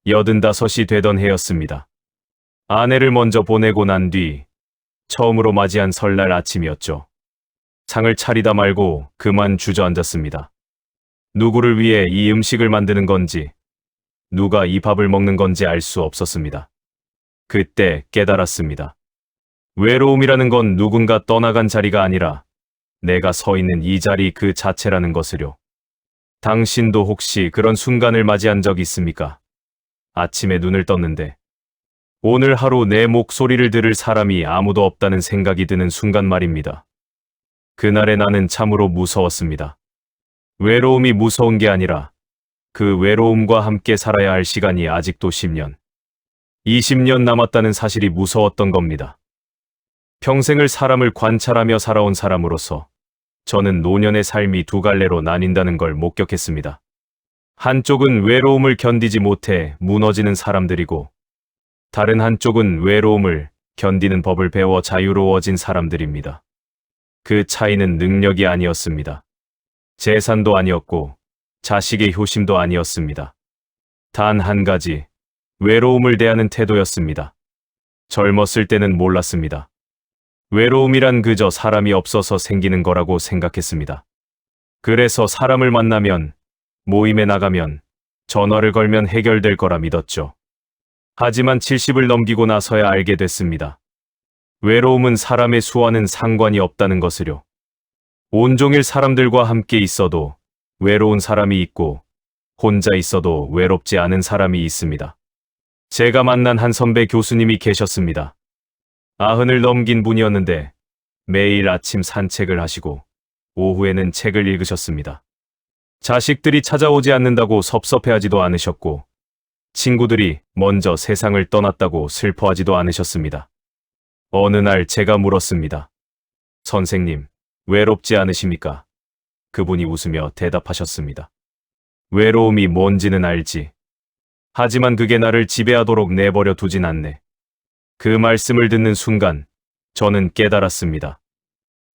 85이 되던 해였습니다. 아내를 먼저 보내고 난 뒤 처음으로 맞이한 설날 아침이었죠. 상을 차리다 말고 그만 주저앉았습니다. 누구를 위해 이 음식을 만드는 건지, 누가 이 밥을 먹는 건지 알 수 없었습니다. 그때 깨달았습니다. 외로움이라는 건 누군가 떠나간 자리가 아니라 내가 서 있는 이 자리 그 자체라는 것을요. 당신도 혹시 그런 순간을 맞이한 적 있습니까? 아침에 눈을 떴는데 오늘 하루 내 목소리를 들을 사람이 아무도 없다는 생각이 드는 순간 말입니다. 그날의 나는 참으로 무서웠습니다. 외로움이 무서운 게 아니라 그 외로움과 함께 살아야 할 시간이 아직도 10년, 20년 남았다는 사실이 무서웠던 겁니다. 평생을 사람을 관찰하며 살아온 사람으로서 저는 노년의 삶이 두 갈래로 나뉜다는 걸 목격했습니다. 한쪽은 외로움을 견디지 못해 무너지는 사람들이고, 다른 한쪽은 외로움을 견디는 법을 배워 자유로워진 사람들입니다. 그 차이는 능력이 아니었습니다. 재산도 아니었고 자식의 효심도 아니었습니다. 단 한 가지, 외로움을 대하는 태도였습니다. 젊었을 때는 몰랐습니다. 외로움이란 그저 사람이 없어서 생기는 거라고 생각했습니다. 그래서 사람을 만나면, 모임에 나가면, 전화를 걸면 해결될 거라 믿었죠. 하지만 70을 넘기고 나서야 알게 됐습니다. 외로움은 사람의 수와는 상관이 없다는 것을요. 온종일 사람들과 함께 있어도 외로운 사람이 있고, 혼자 있어도 외롭지 않은 사람이 있습니다. 제가 만난 한 선배 교수님이 계셨습니다. 90을 넘긴 분이었는데 매일 아침 산책을 하시고 오후에는 책을 읽으셨습니다. 자식들이 찾아오지 않는다고 섭섭해하지도 않으셨고, 친구들이 먼저 세상을 떠났다고 슬퍼하지도 않으셨습니다. 어느 날 제가 물었습니다. 선생님, 외롭지 않으십니까? 그분이 웃으며 대답하셨습니다. 외로움이 뭔지는 알지. 하지만 그게 나를 지배하도록 내버려 두진 않네. 그 말씀을 듣는 순간 저는 깨달았습니다.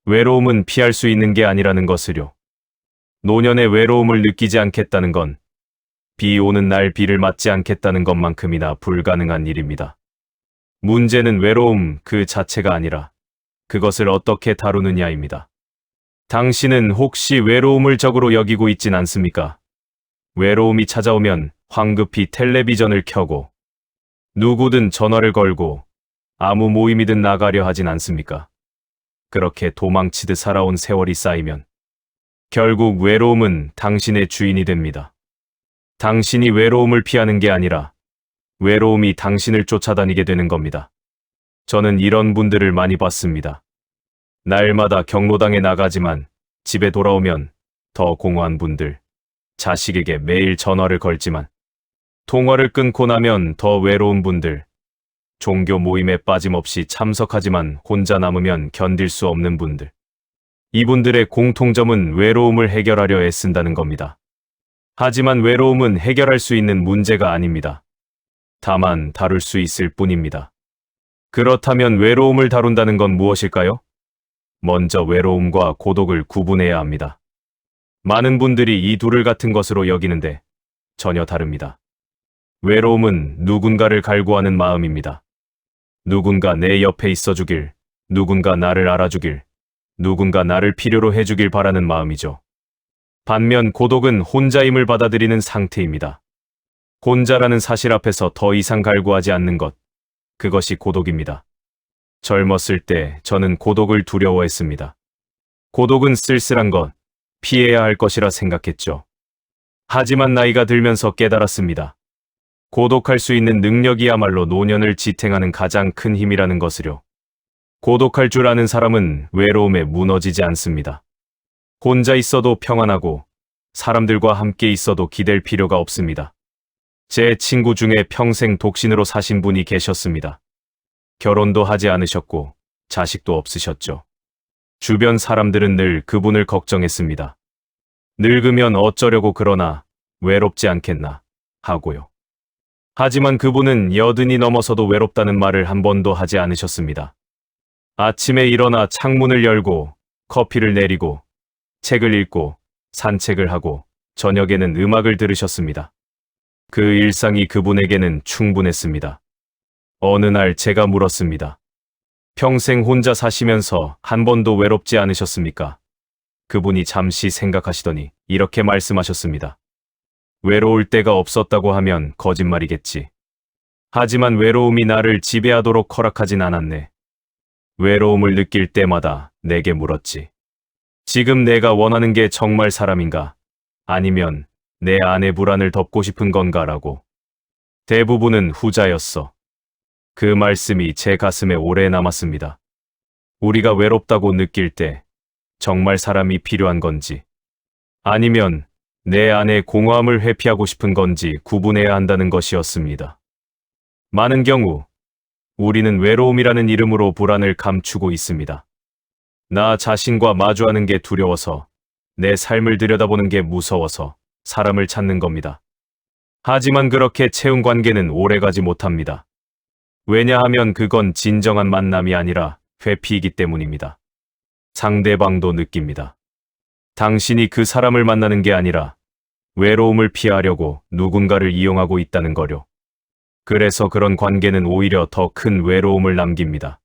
외로움은 피할 수 있는 게 아니라는 것을요. 노년의 외로움을 느끼지 않겠다는 건 비 오는 날 비를 맞지 않겠다는 것만큼이나 불가능한 일입니다. 문제는 외로움 그 자체가 아니라 그것을 어떻게 다루느냐입니다. 당신은 혹시 외로움을 적으로 여기고 있진 않습니까? 외로움이 찾아오면 황급히 텔레비전을 켜고 누구든 전화를 걸고 아무 모임이든 나가려 하진 않습니까? 그렇게 도망치듯 살아온 세월이 쌓이면 결국 외로움은 당신의 주인이 됩니다. 당신이 외로움을 피하는 게 아니라 외로움이 당신을 쫓아다니게 되는 겁니다. 저는 이런 분들을 많이 봤습니다. 날마다 경로당에 나가지만 집에 돌아오면 더 공허한 분들, 자식에게 매일 전화를 걸지만 통화를 끊고 나면 더 외로운 분들, 종교 모임에 빠짐없이 참석하지만 혼자 남으면 견딜 수 없는 분들. 이분들의 공통점은 외로움을 해결하려 애쓴다는 겁니다. 하지만 외로움은 해결할 수 있는 문제가 아닙니다. 다만 다룰 수 있을 뿐입니다. 그렇다면 외로움을 다룬다는 건 무엇일까요? 먼저 외로움과 고독을 구분해야 합니다. 많은 분들이 이 둘을 같은 것으로 여기는데 전혀 다릅니다. 외로움은 누군가를 갈구하는 마음입니다. 누군가 내 옆에 있어주길, 누군가 나를 알아주길, 누군가 나를 필요로 해주길 바라는 마음이죠. 반면 고독은 혼자임을 받아들이는 상태입니다. 혼자라는 사실 앞에서 더 이상 갈구하지 않는 것, 그것이 고독입니다. 젊었을 때 저는 고독을 두려워했습니다. 고독은 쓸쓸한 것, 피해야 할 것이라 생각했죠. 하지만 나이가 들면서 깨달았습니다. 고독할 수 있는 능력이야말로 노년을 지탱하는 가장 큰 힘이라는 것을요. 고독할 줄 아는 사람은 외로움에 무너지지 않습니다. 혼자 있어도 평안하고 사람들과 함께 있어도 기댈 필요가 없습니다. 제 친구 중에 평생 독신으로 사신 분이 계셨습니다. 결혼도 하지 않으셨고 자식도 없으셨죠. 주변 사람들은 늘 그분을 걱정했습니다. 늙으면 어쩌려고 그러나 외롭지 않겠나 하고요. 하지만 그분은 80이 넘어서도 외롭다는 말을 한 번도 하지 않으셨습니다. 아침에 일어나 창문을 열고 커피를 내리고 책을 읽고 산책을 하고 저녁에는 음악을 들으셨습니다. 그 일상이 그분에게는 충분했습니다. 어느 날 제가 물었습니다. 평생 혼자 사시면서 한 번도 외롭지 않으셨습니까? 그분이 잠시 생각하시더니 이렇게 말씀하셨습니다. 외로울 때가 없었다고 하면 거짓말이겠지. 하지만 외로움이 나를 지배하도록 허락하진 않았네. 외로움을 느낄 때마다 내게 물었지. 지금 내가 원하는 게 정말 사람인가? 아니면 내 안의 불안을 덮고 싶은 건가라고. 대부분은 후자였어. 그 말씀이 제 가슴에 오래 남았습니다. 우리가 외롭다고 느낄 때 정말 사람이 필요한 건지, 아니면 내 안의 공허함을 회피하고 싶은 건지 구분해야 한다는 것이었습니다. 많은 경우 우리는 외로움이라는 이름으로 불안을 감추고 있습니다. 나 자신과 마주하는 게 두려워서, 내 삶을 들여다보는 게 무서워서 사람을 찾는 겁니다. 하지만 그렇게 채운 관계는 오래가지 못합니다. 왜냐하면 그건 진정한 만남이 아니라 회피이기 때문입니다. 상대방도 느낍니다. 당신이 그 사람을 만나는 게 아니라 외로움을 피하려고 누군가를 이용하고 있다는 거요. 그래서 그런 관계는 오히려 더 큰 외로움을 남깁니다.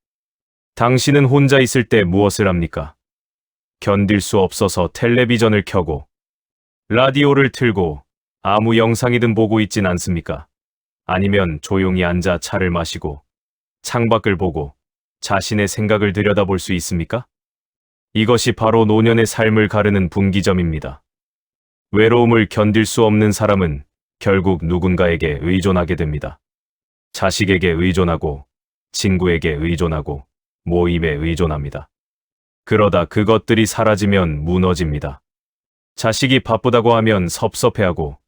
당신은 혼자 있을 때 무엇을 합니까? 견딜 수 없어서 텔레비전을 켜고 라디오를 틀고 아무 영상이든 보고 있진 않습니까? 아니면 조용히 앉아 차를 마시고 창밖을 보고 자신의 생각을 들여다볼 수 있습니까? 이것이 바로 노년의 삶을 가르는 분기점입니다. 외로움을 견딜 수 없는 사람은 결국 누군가에게 의존하게 됩니다. 자식에게 의존하고, 친구에게 의존하고, 모임에 의존합니다. 그러다 그것들이 사라지면 무너집니다. 자식이 바쁘다고 하면 섭섭해하고,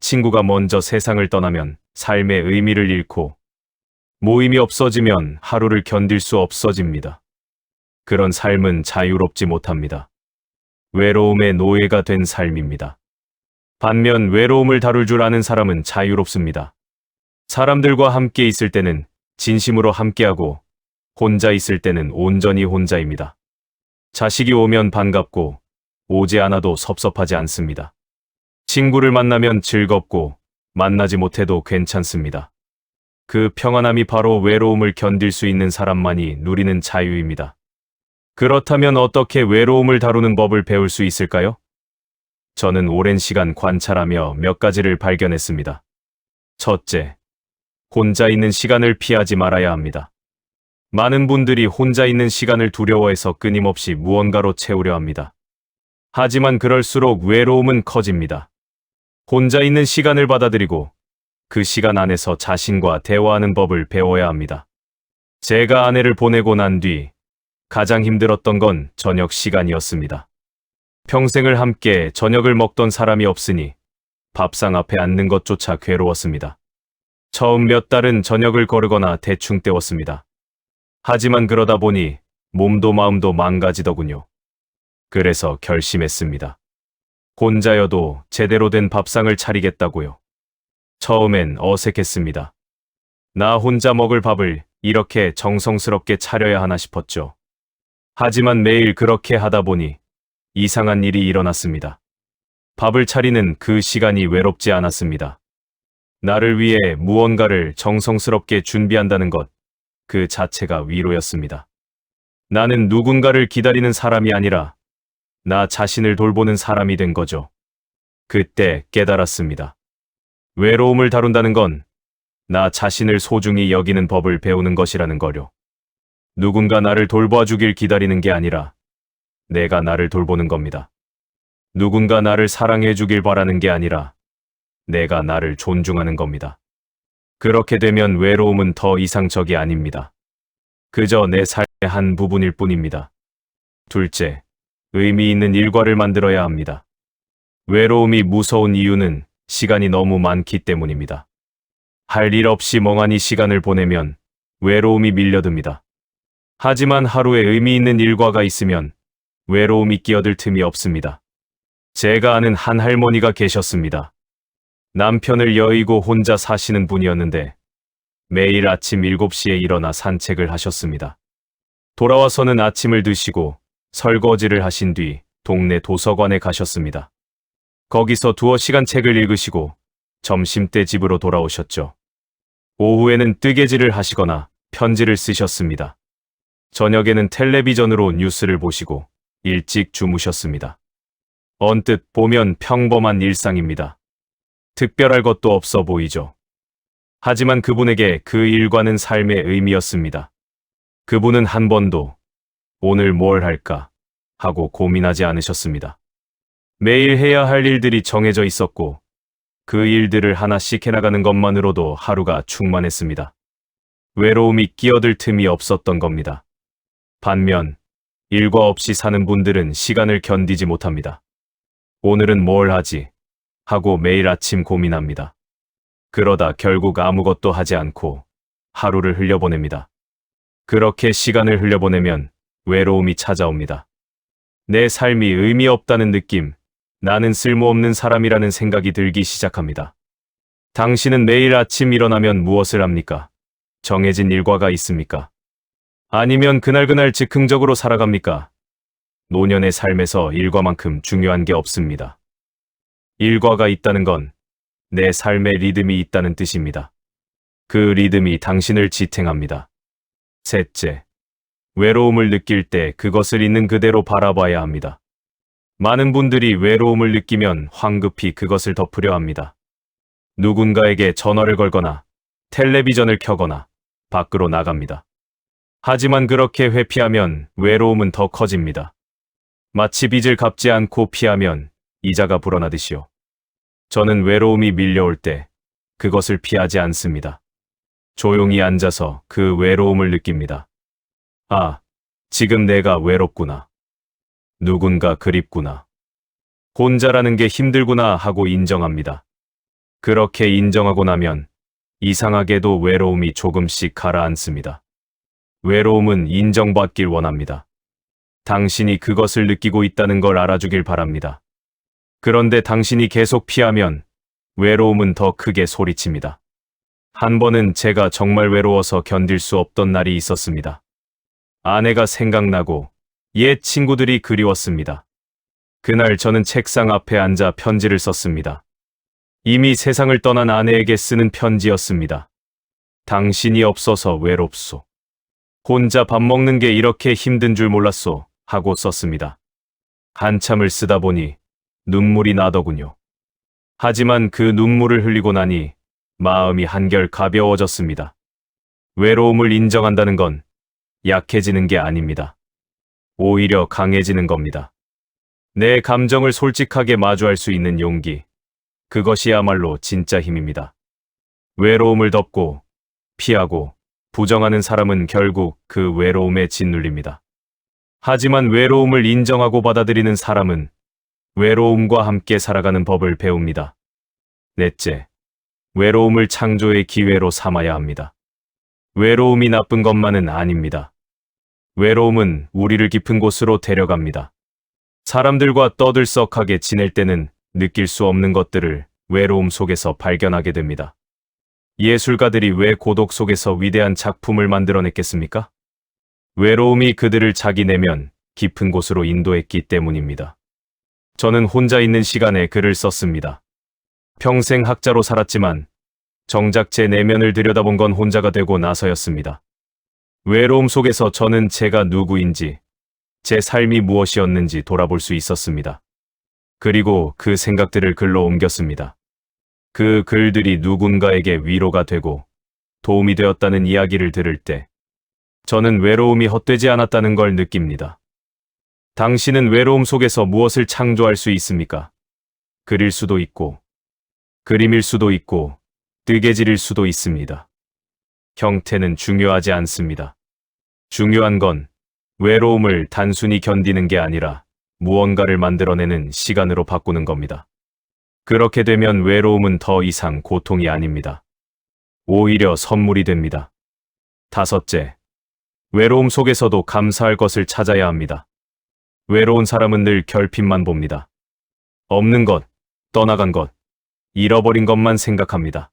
친구가 먼저 세상을 떠나면 삶의 의미를 잃고, 모임이 없어지면 하루를 견딜 수 없어집니다. 그런 삶은 자유롭지 못합니다. 외로움의 노예가 된 삶입니다. 반면 외로움을 다룰 줄 아는 사람은 자유롭습니다. 사람들과 함께 있을 때는 진심으로 함께하고, 혼자 있을 때는 온전히 혼자입니다. 자식이 오면 반갑고, 오지 않아도 섭섭하지 않습니다. 친구를 만나면 즐겁고, 만나지 못해도 괜찮습니다. 그 평안함이 바로 외로움을 견딜 수 있는 사람만이 누리는 자유입니다. 그렇다면 어떻게 외로움을 다루는 법을 배울 수 있을까요? 저는 오랜 시간 관찰하며 몇 가지를 발견했습니다. 첫째, 혼자 있는 시간을 피하지 말아야 합니다. 많은 분들이 혼자 있는 시간을 두려워해서 끊임없이 무언가로 채우려 합니다. 하지만 그럴수록 외로움은 커집니다. 혼자 있는 시간을 받아들이고 그 시간 안에서 자신과 대화하는 법을 배워야 합니다. 제가 아내를 보내고 난 뒤 가장 힘들었던 건 저녁 시간이었습니다. 평생을 함께 저녁을 먹던 사람이 없으니 밥상 앞에 앉는 것조차 괴로웠습니다. 처음 몇 달은 저녁을 거르거나 대충 때웠습니다. 하지만 그러다 보니 몸도 마음도 망가지더군요. 그래서 결심했습니다. 혼자여도 제대로 된 밥상을 차리겠다고요. 처음엔 어색했습니다. 나 혼자 먹을 밥을 이렇게 정성스럽게 차려야 하나 싶었죠. 하지만 매일 그렇게 하다 보니 이상한 일이 일어났습니다. 밥을 차리는 그 시간이 외롭지 않았습니다. 나를 위해 무언가를 정성스럽게 준비한다는 것, 그 자체가 위로였습니다. 나는 누군가를 기다리는 사람이 아니라 나 자신을 돌보는 사람이 된 거죠. 그때 깨달았습니다. 외로움을 다룬다는 건 나 자신을 소중히 여기는 법을 배우는 것이라는 거요. 누군가 나를 돌봐주길 기다리는 게 아니라 내가 나를 돌보는 겁니다. 누군가 나를 사랑해주길 바라는 게 아니라 내가 나를 존중하는 겁니다. 그렇게 되면 외로움은 더 이상 적이 아닙니다. 그저 내 삶의 한 부분일 뿐입니다. 둘째, 의미 있는 일과를 만들어야 합니다. 외로움이 무서운 이유는 시간이 너무 많기 때문입니다. 할 일 없이 멍하니 시간을 보내면 외로움이 밀려듭니다. 하지만 하루에 의미 있는 일과가 있으면 외로움이 끼어들 틈이 없습니다. 제가 아는 한 할머니가 계셨습니다. 남편을 여의고 혼자 사시는 분이었는데 매일 아침 7시에 일어나 산책을 하셨습니다. 돌아와서는 아침을 드시고 설거지를 하신 뒤 동네 도서관에 가셨습니다. 거기서 두어 시간 책을 읽으시고 점심때 집으로 돌아오셨죠. 오후에는 뜨개질을 하시거나 편지를 쓰셨습니다. 저녁에는 텔레비전으로 뉴스를 보시고 일찍 주무셨습니다. 언뜻 보면 평범한 일상입니다. 특별할 것도 없어 보이죠. 하지만 그분에게 그 일과는 삶의 의미였습니다. 그분은 한 번도 오늘 뭘 할까 하고 고민하지 않으셨습니다. 매일 해야 할 일들이 정해져 있었고 그 일들을 하나씩 해나가는 것만으로도 하루가 충만했습니다. 외로움이 끼어들 틈이 없었던 겁니다. 반면 일과 없이 사는 분들은 시간을 견디지 못합니다. 오늘은 뭘 하지? 하고 매일 아침 고민합니다. 그러다 결국 아무것도 하지 않고 하루를 흘려보냅니다. 그렇게 시간을 흘려보내면 외로움이 찾아옵니다. 내 삶이 의미 없다는 느낌, 나는 쓸모없는 사람이라는 생각이 들기 시작합니다. 당신은 매일 아침 일어나면 무엇을 합니까? 정해진 일과가 있습니까? 아니면 그날그날 즉흥적으로 살아갑니까? 노년의 삶에서 일과만큼 중요한 게 없습니다. 일과가 있다는 건 내 삶의 리듬이 있다는 뜻입니다. 그 리듬이 당신을 지탱합니다. 셋째, 외로움을 느낄 때 그것을 있는 그대로 바라봐야 합니다. 많은 분들이 외로움을 느끼면 황급히 그것을 덮으려 합니다. 누군가에게 전화를 걸거나 텔레비전을 켜거나 밖으로 나갑니다. 하지만 그렇게 회피하면 외로움은 더 커집니다. 마치 빚을 갚지 않고 피하면 이자가 불어나듯이요. 저는 외로움이 밀려올 때 그것을 피하지 않습니다. 조용히 앉아서 그 외로움을 느낍니다. 아, 지금 내가 외롭구나. 누군가 그립구나. 혼자라는 게 힘들구나 하고 인정합니다. 그렇게 인정하고 나면 이상하게도 외로움이 조금씩 가라앉습니다. 외로움은 인정받길 원합니다. 당신이 그것을 느끼고 있다는 걸 알아주길 바랍니다. 그런데 당신이 계속 피하면 외로움은 더 크게 소리칩니다. 한 번은 제가 정말 외로워서 견딜 수 없던 날이 있었습니다. 아내가 생각나고 옛 친구들이 그리웠습니다. 그날 저는 책상 앞에 앉아 편지를 썼습니다. 이미 세상을 떠난 아내에게 쓰는 편지였습니다. 당신이 없어서 외롭소. 혼자 밥 먹는 게 이렇게 힘든 줄 몰랐소 하고 썼습니다. 한참을 쓰다 보니 눈물이 나더군요. 하지만 그 눈물을 흘리고 나니 마음이 한결 가벼워졌습니다. 외로움을 인정한다는 건 약해지는 게 아닙니다. 오히려 강해지는 겁니다. 내 감정을 솔직하게 마주할 수 있는 용기, 그것이야말로 진짜 힘입니다. 외로움을 덮고 피하고 부정하는 사람은 결국 그 외로움에 짓눌립니다. 하지만 외로움을 인정하고 받아들이는 사람은 외로움과 함께 살아가는 법을 배웁니다. 넷째, 외로움을 창조의 기회로 삼아야 합니다. 외로움이 나쁜 것만은 아닙니다. 외로움은 우리를 깊은 곳으로 데려갑니다. 사람들과 떠들썩하게 지낼 때는 느낄 수 없는 것들을 외로움 속에서 발견하게 됩니다. 예술가들이 왜 고독 속에서 위대한 작품을 만들어냈겠습니까? 외로움이 그들을 자기 내면 깊은 곳으로 인도했기 때문입니다. 저는 혼자 있는 시간에 글을 썼습니다. 평생 학자로 살았지만 정작 제 내면을 들여다본 건 혼자가 되고 나서였습니다. 외로움 속에서 저는 제가 누구인지, 제 삶이 무엇이었는지 돌아볼 수 있었습니다. 그리고 그 생각들을 글로 옮겼습니다. 그 글들이 누군가에게 위로가 되고 도움이 되었다는 이야기를 들을 때 저는 외로움이 헛되지 않았다는 걸 느낍니다. 당신은 외로움 속에서 무엇을 창조할 수 있습니까? 그릴 수도 있고, 그림일 수도 있고, 뜨개질일 수도 있습니다. 형태는 중요하지 않습니다. 중요한 건 외로움을 단순히 견디는 게 아니라 무언가를 만들어내는 시간으로 바꾸는 겁니다. 그렇게 되면 외로움은 더 이상 고통이 아닙니다. 오히려 선물이 됩니다. 다섯째, 외로움 속에서도 감사할 것을 찾아야 합니다. 외로운 사람은 늘 결핍만 봅니다. 없는 것, 떠나간 것, 잃어버린 것만 생각합니다.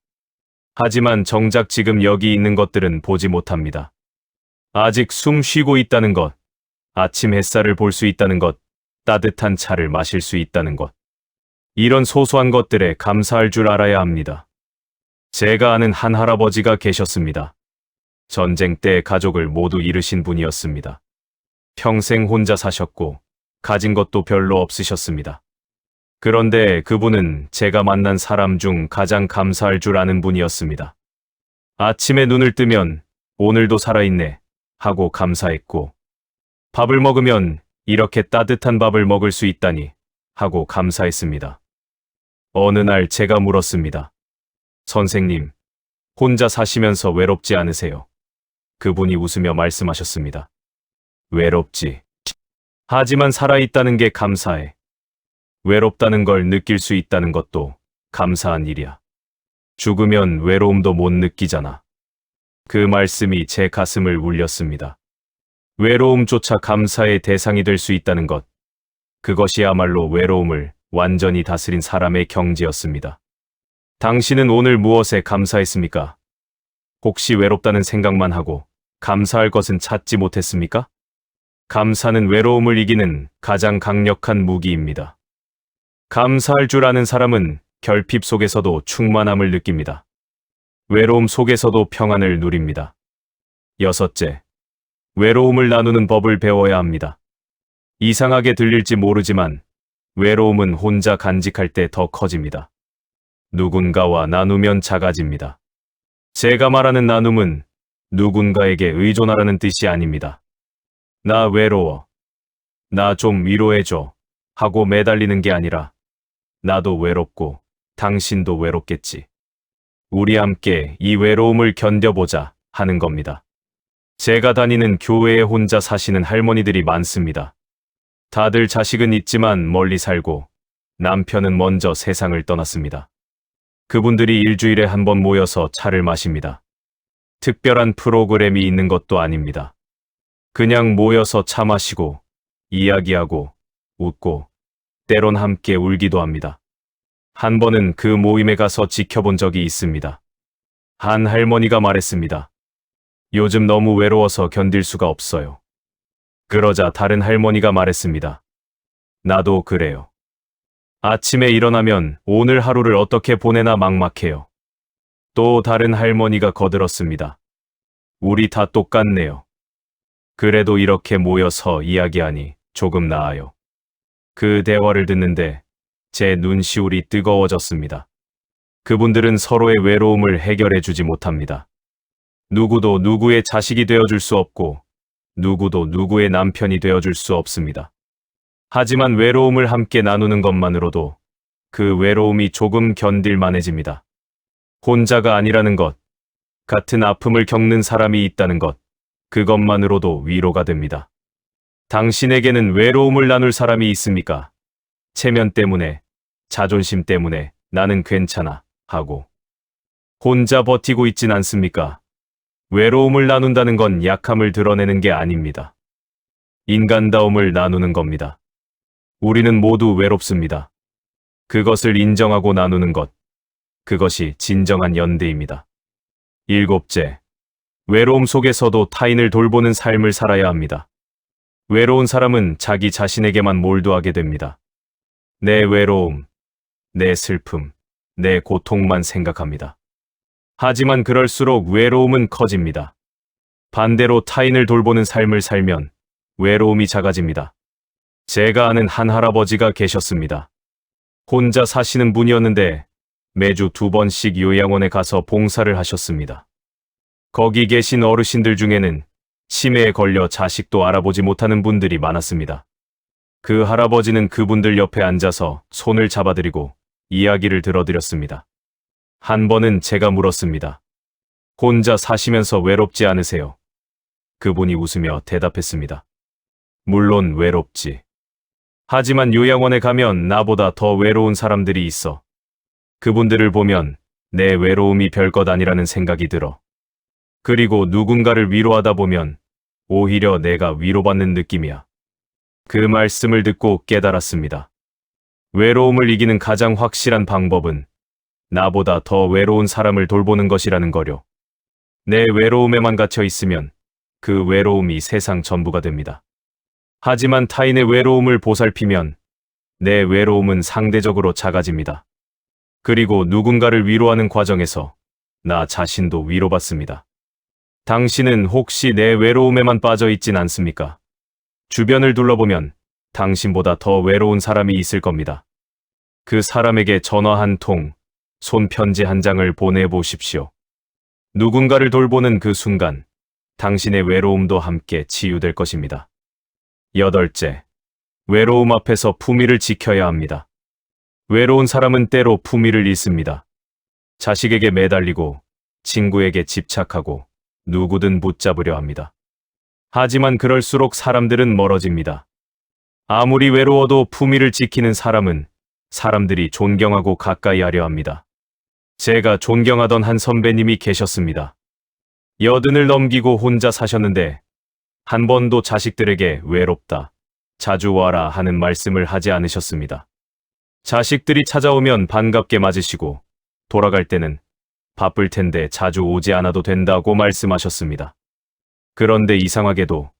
하지만 정작 지금 여기 있는 것들은 보지 못합니다. 아직 숨 쉬고 있다는 것, 아침 햇살을 볼 수 있다는 것, 따뜻한 차를 마실 수 있다는 것. 이런 소소한 것들에 감사할 줄 알아야 합니다. 제가 아는 한 할아버지가 계셨습니다. 전쟁 때 가족을 모두 잃으신 분이었습니다. 평생 혼자 사셨고 가진 것도 별로 없으셨습니다. 그런데 그분은 제가 만난 사람 중 가장 감사할 줄 아는 분이었습니다. 아침에 눈을 뜨면 오늘도 살아있네 하고 감사했고, 밥을 먹으면 이렇게 따뜻한 밥을 먹을 수 있다니 하고 감사했습니다. 어느 날 제가 물었습니다. 선생님, 혼자 사시면서 외롭지 않으세요? 그분이 웃으며 말씀하셨습니다. 외롭지. 하지만 살아있다는 게 감사해. 외롭다는 걸 느낄 수 있다는 것도 감사한 일이야. 죽으면 외로움도 못 느끼잖아. 그 말씀이 제 가슴을 울렸습니다. 외로움조차 감사의 대상이 될 수 있다는 것. 그것이야말로 외로움을 완전히 다스린 사람의 경지였습니다. 당신은 오늘 무엇에 감사했습니까? 혹시 외롭다는 생각만 하고 감사할 것은 찾지 못했습니까? 감사는 외로움을 이기는 가장 강력한 무기입니다. 감사할 줄 아는 사람은 결핍 속에서도 충만함을 느낍니다. 외로움 속에서도 평안을 누립니다. 여섯째, 외로움을 나누는 법을 배워야 합니다. 이상하게 들릴지 모르지만 외로움은 혼자 간직할 때 더 커집니다. 누군가와 나누면 작아집니다. 제가 말하는 나눔은 누군가에게 의존하라는 뜻이 아닙니다. 나 외로워. 나 좀 위로해줘. 하고 매달리는 게 아니라 나도 외롭고 당신도 외롭겠지. 우리 함께 이 외로움을 견뎌보자 하는 겁니다. 제가 다니는 교회에 혼자 사시는 할머니들이 많습니다. 다들 자식은 있지만 멀리 살고 남편은 먼저 세상을 떠났습니다. 그분들이 일주일에 한 번 모여서 차를 마십니다. 특별한 프로그램이 있는 것도 아닙니다. 그냥 모여서 차 마시고 이야기하고 웃고 때론 함께 울기도 합니다. 한 번은 그 모임에 가서 지켜본 적이 있습니다. 한 할머니가 말했습니다. 요즘 너무 외로워서 견딜 수가 없어요. 그러자 다른 할머니가 말했습니다. 나도 그래요. 아침에 일어나면 오늘 하루를 어떻게 보내나 막막해요. 또 다른 할머니가 거들었습니다. 우리 다 똑같네요. 그래도 이렇게 모여서 이야기하니 조금 나아요. 그 대화를 듣는데 제 눈시울이 뜨거워졌습니다. 그분들은 서로의 외로움을 해결해 주지 못합니다. 누구도 누구의 자식이 되어줄 수 없고 누구도 누구의 남편이 되어줄 수 없습니다. 하지만 외로움을 함께 나누는 것만으로도 그 외로움이 조금 견딜만해집니다. 혼자가 아니라는 것, 같은 아픔을 겪는 사람이 있다는 것, 그것만으로도 위로가 됩니다. 당신에게는 외로움을 나눌 사람이 있습니까? 체면 때문에, 자존심 때문에 나는 괜찮아 하고 혼자 버티고 있진 않습니까? 외로움을 나눈다는 건 약함을 드러내는 게 아닙니다. 인간다움을 나누는 겁니다. 우리는 모두 외롭습니다. 그것을 인정하고 나누는 것, 그것이 진정한 연대입니다. 일곱째, 외로움 속에서도 타인을 돌보는 삶을 살아야 합니다. 외로운 사람은 자기 자신에게만 몰두하게 됩니다. 내 외로움, 내 슬픔, 내 고통만 생각합니다. 하지만 그럴수록 외로움은 커집니다. 반대로 타인을 돌보는 삶을 살면 외로움이 작아집니다. 제가 아는 한 할아버지가 계셨습니다. 혼자 사시는 분이었는데 매주 2번씩 요양원에 가서 봉사를 하셨습니다. 거기 계신 어르신들 중에는 치매에 걸려 자식도 알아보지 못하는 분들이 많았습니다. 그 할아버지는 그분들 옆에 앉아서 손을 잡아드리고 이야기를 들어드렸습니다. 한 번은 제가 물었습니다. 혼자 사시면서 외롭지 않으세요? 그분이 웃으며 대답했습니다. 물론 외롭지. 하지만 요양원에 가면 나보다 더 외로운 사람들이 있어. 그분들을 보면 내 외로움이 별것 아니라는 생각이 들어. 그리고 누군가를 위로하다 보면 오히려 내가 위로받는 느낌이야. 그 말씀을 듣고 깨달았습니다. 외로움을 이기는 가장 확실한 방법은 나보다 더 외로운 사람을 돌보는 것이라는 거요. 내 외로움에만 갇혀 있으면 그 외로움이 세상 전부가 됩니다. 하지만 타인의 외로움을 보살피면 내 외로움은 상대적으로 작아집니다. 그리고 누군가를 위로하는 과정에서 나 자신도 위로받습니다. 당신은 혹시 내 외로움에만 빠져 있진 않습니까? 주변을 둘러보면 당신보다 더 외로운 사람이 있을 겁니다. 그 사람에게 전화 한 통, 손편지 한 장을 보내보십시오. 누군가를 돌보는 그 순간, 당신의 외로움도 함께 치유될 것입니다. 여덟째, 외로움 앞에서 품위를 지켜야 합니다. 외로운 사람은 때로 품위를 잃습니다. 자식에게 매달리고, 친구에게 집착하고, 누구든 붙잡으려 합니다. 하지만 그럴수록 사람들은 멀어집니다. 아무리 외로워도 품위를 지키는 사람은 사람들이 존경하고 가까이 하려 합니다. 제가 존경하던 한 선배님이 계셨습니다. 80을 넘기고 혼자 사셨는데 한 번도 자식들에게 외롭다, 자주 와라 하는 말씀을 하지 않으셨습니다. 자식들이 찾아오면 반갑게 맞으시고 돌아갈 때는 바쁠 텐데 자주 오지 않아도 된다고 말씀하셨습니다. 그런데 이상하게도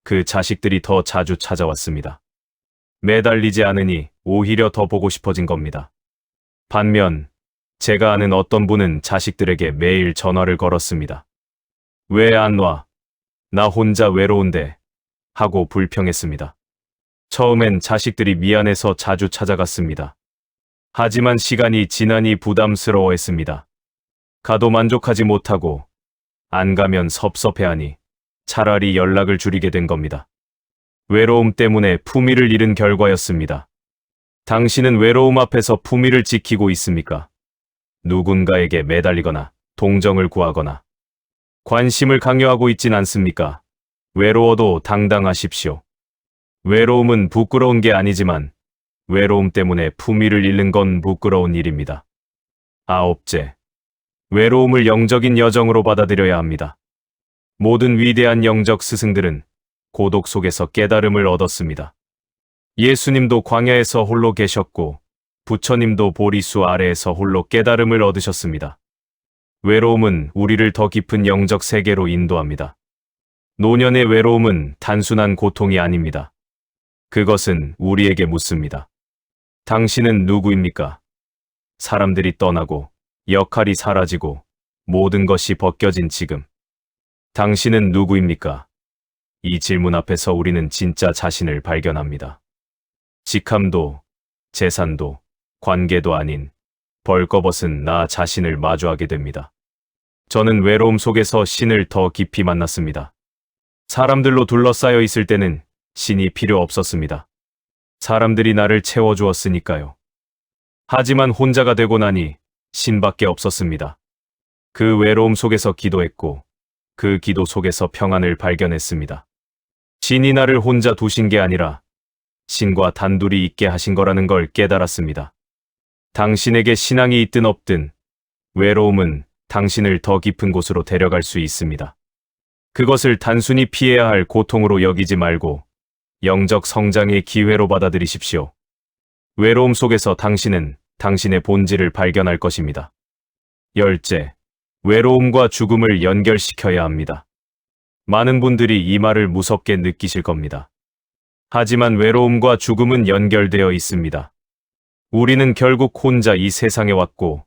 그 자식들이 더 자주 찾아왔습니다. 매달리지 않으니 오히려 더 보고 싶어진 겁니다. 반면 제가 아는 어떤 분은 자식들에게 매일 전화를 걸었습니다. 왜 안 와? 나 혼자 외로운데 하고 불평했습니다. 처음엔 자식들이 미안해서 자주 찾아갔습니다. 하지만 시간이 지나니 부담스러워했습니다. 가도 만족하지 못하고 안 가면 섭섭해하니 차라리 연락을 줄이게 된 겁니다. 외로움 때문에 품위를 잃은 결과였습니다. 당신은 외로움 앞에서 품위를 지키고 있습니까? 누군가에게 매달리거나 동정을 구하거나 관심을 강요하고 있진 않습니까? 외로워도 당당하십시오. 외로움은 부끄러운 게 아니지만 외로움 때문에 품위를 잃는 건 부끄러운 일입니다. 아홉째, 외로움을 영적인 여정으로 받아들여야 합니다. 모든 위대한 영적 스승들은 고독 속에서 깨달음을 얻었습니다. 예수님도 광야에서 홀로 계셨고 부처님도 보리수 아래에서 홀로 깨달음을 얻으셨습니다. 외로움은 우리를 더 깊은 영적 세계로 인도합니다. 노년의 외로움은 단순한 고통이 아닙니다. 그것은 우리에게 묻습니다. 당신은 누구입니까? 사람들이 떠나고 역할이 사라지고 모든 것이 벗겨진 지금. 당신은 누구입니까? 이 질문 앞에서 우리는 진짜 자신을 발견합니다. 직함도, 재산도, 관계도 아닌 벌거벗은 나 자신을 마주하게 됩니다. 저는 외로움 속에서 신을 더 깊이 만났습니다. 사람들로 둘러싸여 있을 때는 신이 필요 없었습니다. 사람들이 나를 채워주었으니까요. 하지만 혼자가 되고 나니 신밖에 없었습니다. 그 외로움 속에서 기도했고 그 기도 속에서 평안을 발견했습니다. 신이 나를 혼자 두신 게 아니라 신과 단둘이 있게 하신 거라는 걸 깨달았습니다. 당신에게 신앙이 있든 없든 외로움은 당신을 더 깊은 곳으로 데려갈 수 있습니다. 그것을 단순히 피해야 할 고통으로 여기지 말고 영적 성장의 기회로 받아들이십시오. 외로움 속에서 당신은 당신의 본질을 발견할 것입니다. 열째, 외로움과 죽음을 연결시켜야 합니다. 많은 분들이 이 말을 무섭게 느끼실 겁니다. 하지만 외로움과 죽음은 연결되어 있습니다. 우리는 결국 혼자 이 세상에 왔고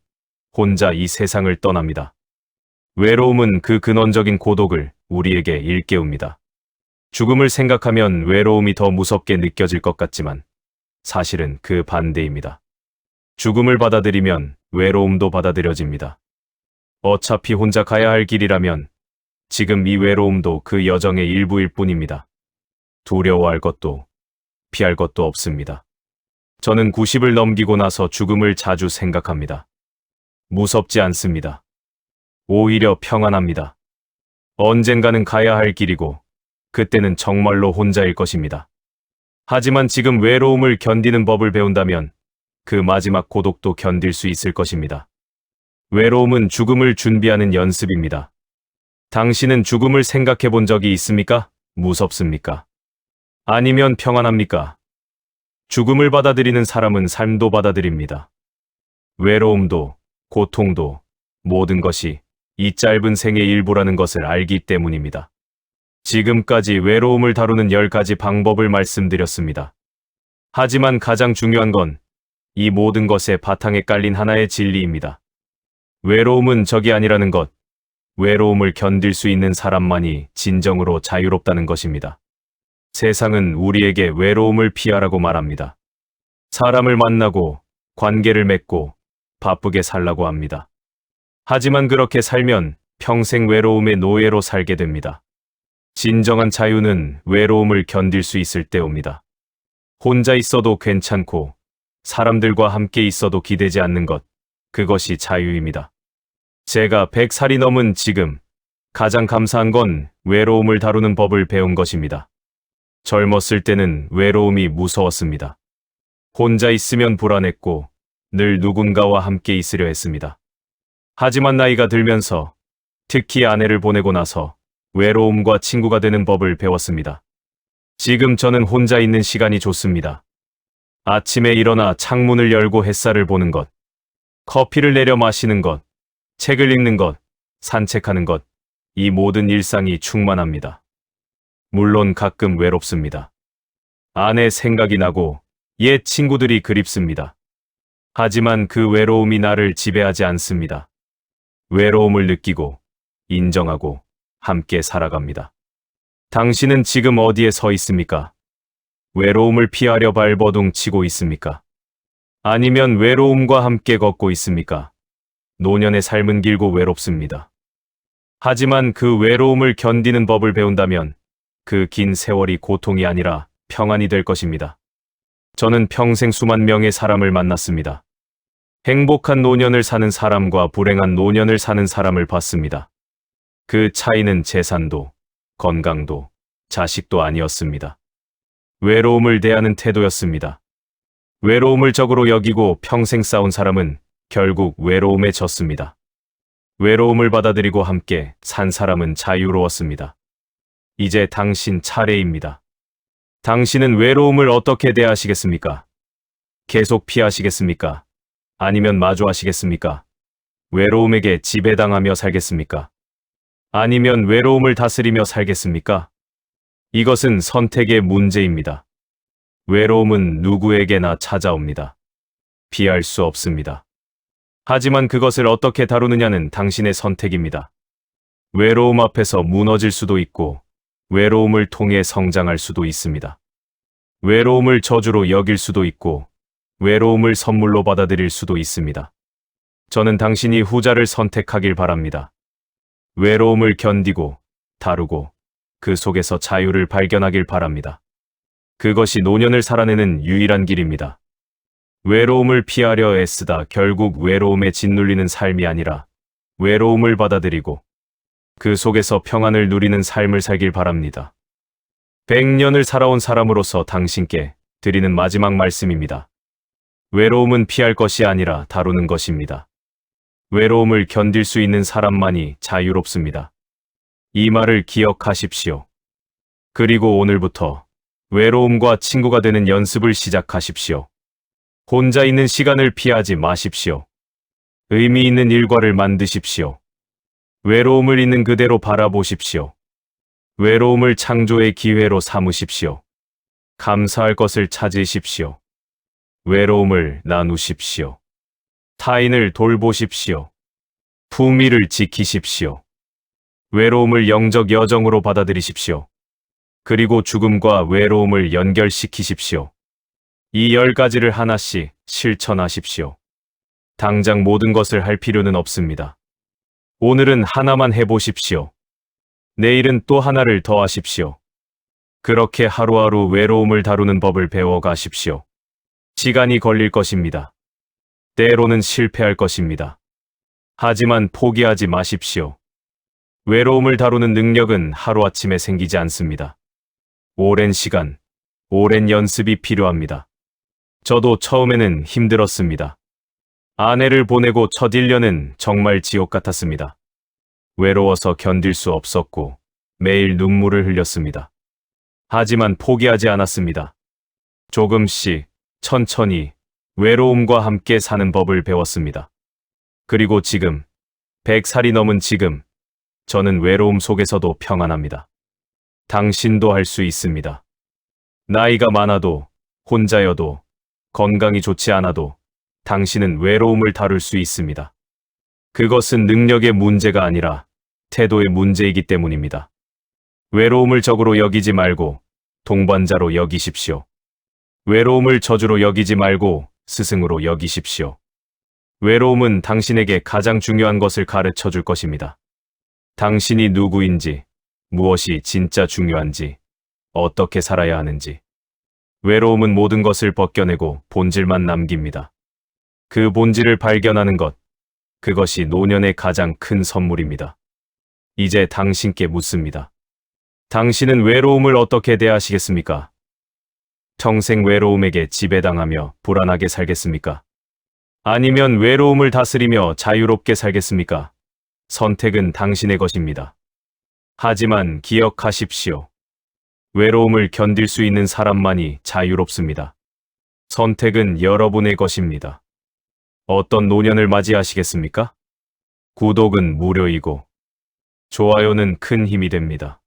혼자 이 세상을 떠납니다. 외로움은 그 근원적인 고독을 우리에게 일깨웁니다. 죽음을 생각하면 외로움이 더 무섭게 느껴질 것 같지만 사실은 그 반대입니다. 죽음을 받아들이면 외로움도 받아들여집니다. 어차피 혼자 가야 할 길이라면 지금 이 외로움도 그 여정의 일부일 뿐입니다. 두려워할 것도 피할 것도 없습니다. 저는 90을 넘기고 나서 죽음을 자주 생각합니다. 무섭지 않습니다. 오히려 평안합니다. 언젠가는 가야 할 길이고 그때는 정말로 혼자일 것입니다. 하지만 지금 외로움을 견디는 법을 배운다면 그 마지막 고독도 견딜 수 있을 것입니다. 외로움은 죽음을 준비하는 연습입니다. 당신은 죽음을 생각해 본 적이 있습니까? 무섭습니까? 아니면 평안합니까? 죽음을 받아들이는 사람은 삶도 받아들입니다. 외로움도, 고통도, 모든 것이 이 짧은 생의 일부라는 것을 알기 때문입니다. 지금까지 외로움을 다루는 10가지 방법을 말씀드렸습니다. 하지만 가장 중요한 건 이 모든 것의 바탕에 깔린 하나의 진리입니다. 외로움은 적이 아니라는 것, 외로움을 견딜 수 있는 사람만이 진정으로 자유롭다는 것입니다. 세상은 우리에게 외로움을 피하라고 말합니다. 사람을 만나고 관계를 맺고 바쁘게 살라고 합니다. 하지만 그렇게 살면 평생 외로움의 노예로 살게 됩니다. 진정한 자유는 외로움을 견딜 수 있을 때 옵니다. 혼자 있어도 괜찮고 사람들과 함께 있어도 기대지 않는 것, 그것이 자유입니다. 제가 100살이 넘은 지금 가장 감사한 건 외로움을 다루는 법을 배운 것입니다. 젊었을 때는 외로움이 무서웠습니다. 혼자 있으면 불안했고 늘 누군가와 함께 있으려 했습니다. 하지만 나이가 들면서 특히 아내를 보내고 나서 외로움과 친구가 되는 법을 배웠습니다. 지금 저는 혼자 있는 시간이 좋습니다. 아침에 일어나 창문을 열고 햇살을 보는 것, 커피를 내려 마시는 것, 책을 읽는 것, 산책하는 것, 이 모든 일상이 충만합니다. 물론 가끔 외롭습니다. 아내 생각이 나고 옛 친구들이 그립습니다. 하지만 그 외로움이 나를 지배하지 않습니다. 외로움을 느끼고 인정하고 함께 살아갑니다. 당신은 지금 어디에 서 있습니까? 외로움을 피하려 발버둥 치고 있습니까? 아니면 외로움과 함께 걷고 있습니까? 노년의 삶은 길고 외롭습니다. 하지만 그 외로움을 견디는 법을 배운다면 그 긴 세월이 고통이 아니라 평안이 될 것입니다. 저는 평생 수만 명의 사람을 만났습니다. 행복한 노년을 사는 사람과 불행한 노년을 사는 사람을 봤습니다. 그 차이는 재산도, 건강도, 자식도 아니었습니다. 외로움을 대하는 태도였습니다. 외로움을 적으로 여기고 평생 싸운 사람은 결국 외로움에 졌습니다. 외로움을 받아들이고 함께 산 사람은 자유로웠습니다. 이제 당신 차례입니다. 당신은 외로움을 어떻게 대하시겠습니까? 계속 피하시겠습니까? 아니면 마주하시겠습니까? 외로움에게 지배당하며 살겠습니까? 아니면 외로움을 다스리며 살겠습니까? 이것은 선택의 문제입니다. 외로움은 누구에게나 찾아옵니다. 피할 수 없습니다. 하지만 그것을 어떻게 다루느냐는 당신의 선택입니다. 외로움 앞에서 무너질 수도 있고, 외로움을 통해 성장할 수도 있습니다. 외로움을 저주로 여길 수도 있고, 외로움을 선물로 받아들일 수도 있습니다. 저는 당신이 후자를 선택하길 바랍니다. 외로움을 견디고, 다루고, 그 속에서 자유를 발견하길 바랍니다. 그것이 노년을 살아내는 유일한 길입니다. 외로움을 피하려 애쓰다 결국 외로움에 짓눌리는 삶이 아니라 외로움을 받아들이고 그 속에서 평안을 누리는 삶을 살길 바랍니다. 100년을 살아온 사람으로서 당신께 드리는 마지막 말씀입니다. 외로움은 피할 것이 아니라 다루는 것입니다. 외로움을 견딜 수 있는 사람만이 자유롭습니다. 이 말을 기억하십시오. 그리고 오늘부터 외로움과 친구가 되는 연습을 시작하십시오. 혼자 있는 시간을 피하지 마십시오. 의미 있는 일과를 만드십시오. 외로움을 있는 그대로 바라보십시오. 외로움을 창조의 기회로 삼으십시오. 감사할 것을 찾으십시오. 외로움을 나누십시오. 타인을 돌보십시오. 품위를 지키십시오. 외로움을 영적 여정으로 받아들이십시오. 그리고 죽음과 외로움을 연결시키십시오. 이 10가지를 하나씩 실천하십시오. 당장 모든 것을 할 필요는 없습니다. 오늘은 하나만 해보십시오. 내일은 또 하나를 더 하십시오. 그렇게 하루하루 외로움을 다루는 법을 배워가십시오. 시간이 걸릴 것입니다. 때로는 실패할 것입니다. 하지만 포기하지 마십시오. 외로움을 다루는 능력은 하루아침에 생기지 않습니다. 오랜 시간, 오랜 연습이 필요합니다. 저도 처음에는 힘들었습니다. 아내를 보내고 첫 1년은 정말 지옥 같았습니다. 외로워서 견딜 수 없었고 매일 눈물을 흘렸습니다. 하지만 포기하지 않았습니다. 조금씩, 천천히 외로움과 함께 사는 법을 배웠습니다. 그리고 지금, 100살이 넘은 지금, 저는 외로움 속에서도 평안합니다. 당신도 할 수 있습니다. 나이가 많아도 혼자여도, 건강이 좋지 않아도 당신은 외로움을 다룰 수 있습니다. 그것은 능력의 문제가 아니라 태도의 문제이기 때문입니다. 외로움을 적으로 여기지 말고 동반자로 여기십시오. 외로움을 저주로 여기지 말고 스승으로 여기십시오. 외로움은 당신에게 가장 중요한 것을 가르쳐 줄 것입니다. 당신이 누구인지, 무엇이 진짜 중요한지, 어떻게 살아야 하는지. 외로움은 모든 것을 벗겨내고 본질만 남깁니다. 그 본질을 발견하는 것, 그것이 노년의 가장 큰 선물입니다. 이제 당신께 묻습니다. 당신은 외로움을 어떻게 대하시겠습니까? 평생 외로움에게 지배당하며 불안하게 살겠습니까? 아니면 외로움을 다스리며 자유롭게 살겠습니까? 선택은 당신의 것입니다. 하지만 기억하십시오. 외로움을 견딜 수 있는 사람만이 자유롭습니다. 선택은 여러분의 것입니다. 어떤 노년을 맞이하시겠습니까? 구독은 무료이고 좋아요는 큰 힘이 됩니다.